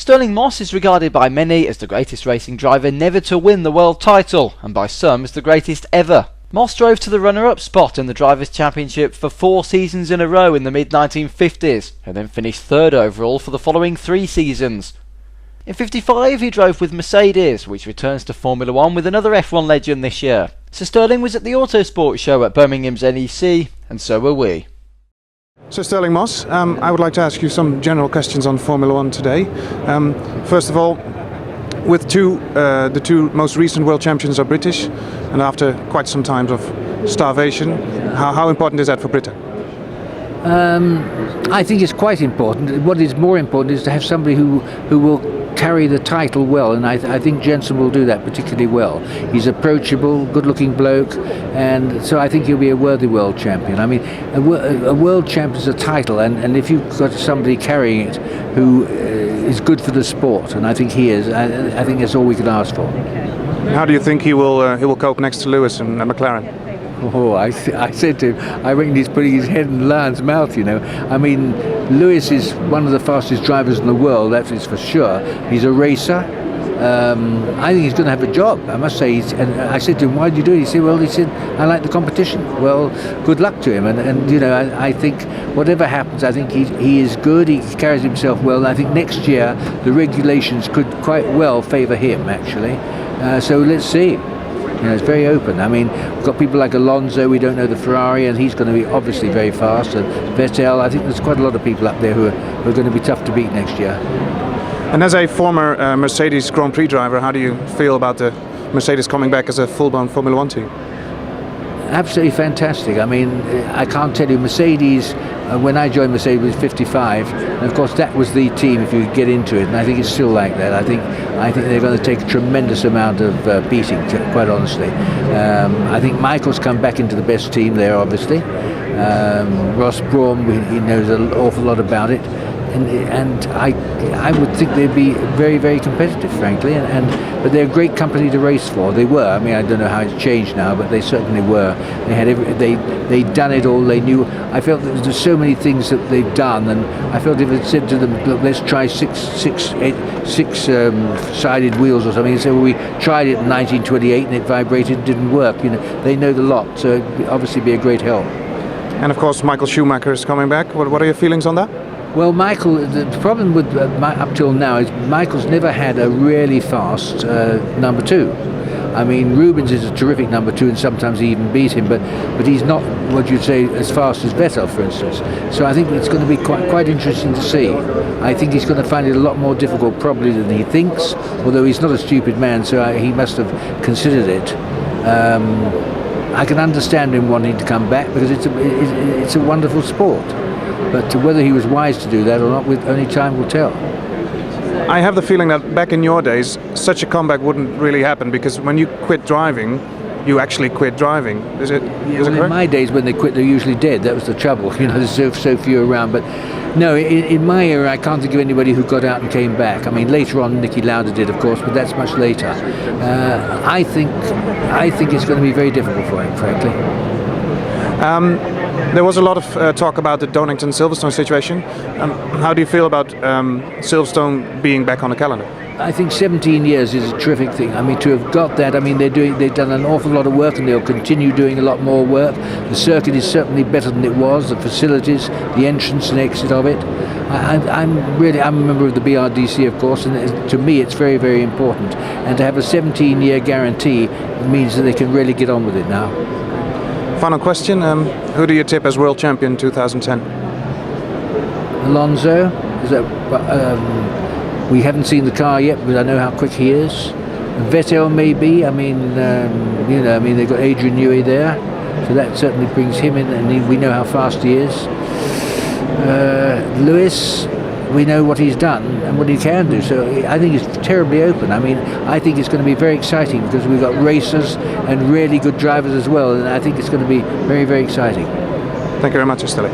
Stirling Moss is regarded by many as the greatest racing driver never to win the world title, and by some as the greatest ever. Moss drove to the runner-up spot in the Drivers' Championship for 4 seasons in a row in the mid-1950s, and then finished 3rd overall for the following 3 seasons. In '55 he drove with Mercedes, which returns to Formula 1 with another F1 legend this year. Sir Stirling was at the Autosport show at Birmingham's NEC, and so were we. Sir Stirling Moss, I would like to ask you some general questions on Formula 1 today. First of all, with the two most recent world champions are British, and after quite some time of starvation, how important is that for Britain? I think it's quite important. What is more important is to have somebody who will carry the title well, and I think Jensen will do that particularly well. He's approachable, good-looking bloke, and so I think he'll be a worthy world champion. I mean, a world champion is a title, and if you've got somebody carrying it who is good for the sport, and I think he is, I think that's all we could ask for. How do you think he will cope next to Lewis and McLaren? Oh, I said to him, I reckon he's putting his head in Lion's mouth, you know. I mean, Lewis is one of the fastest drivers in the world, that is for sure. He's a racer. I think he's going to have a job, I must say. And I said to him, why do you do it? He said, I like the competition. Well, good luck to him. And you know, I think whatever happens, I think he is good, he carries himself well. And I think next year the regulations could quite well favour him, actually. So let's see. You know, it's very open. I mean, we've got people like Alonso, we don't know the Ferrari, and he's going to be obviously very fast. And Vettel, I think there's quite a lot of people up there who are going to be tough to beat next year. And as a former Mercedes Grand Prix driver, how do you feel about the Mercedes coming back as a full-blown Formula 1 team? Absolutely fantastic. I mean, I can't tell you, Mercedes, when I joined Mercedes was 55, and of course that was the team if you could get into it, and I think it's still like that. I think they're going to take a tremendous amount of beating, quite honestly. I think Michael's come back into the best team there, obviously. Ross Brawn, he knows an awful lot about it. And I would think they'd be very, very competitive, frankly. But they're a great company to race for. They were. I mean, I don't know how it's changed now, but they certainly were. They'd done it all. They knew. I felt that there's so many things that they've done, and I felt if it said to them, look, let's try six-sided wheels or something. So we tried it in 1928, and it vibrated, it didn't work. You know, they know the lot, so it'd obviously be a great help. And of course, Michael Schumacher is coming back. What are your feelings on that? Well, Michael, the problem with up till now is Michael's never had a really fast number 2. I mean, Rubens is a terrific number 2, and sometimes he even beat him, but he's not what you'd say as fast as Vettel, for instance. So I think it's going to be quite interesting to see. I think he's going to find it a lot more difficult probably than he thinks, although he's not a stupid man, so he must have considered it. I can understand him wanting to come back because it's a wonderful sport. But whether he was wise to do that or not, only time will tell. I have the feeling that back in your days, such a comeback wouldn't really happen, because when you quit driving, you actually quit driving. Is it correct? In my days, when they quit, they're usually dead. That was the trouble. You know, there's so few around. But no, in my era, I can't think of anybody who got out and came back. I mean, later on, Niki Lauda did, of course, but that's much later. I think it's going to be very difficult for him, frankly. There was a lot of talk about the Donington-Silverstone situation. How do you feel about Silverstone being back on the calendar? I think 17 years is a terrific thing. I mean, to have got that, I mean, they've done an awful lot of work, and they'll continue doing a lot more work. The circuit is certainly better than it was. The facilities, the entrance and exit of it. I'm a member of the BRDC, of course, and to me, it's very, very important. And to have a 17-year guarantee means that they can really get on with it now. Final question, who do you tip as world champion 2010? Alonso. We haven't seen the car yet, but I know how quick he is. Vettel maybe. I mean, they've got Adrian Newey there, so that certainly brings him in, and we know how fast he is. Lewis, we know what he's done and what he can do, so I think it's terribly open. I mean, I think it's going to be very exciting because we've got racers and really good drivers as well, and I think it's going to be very, very exciting. Thank you very much, Stirling.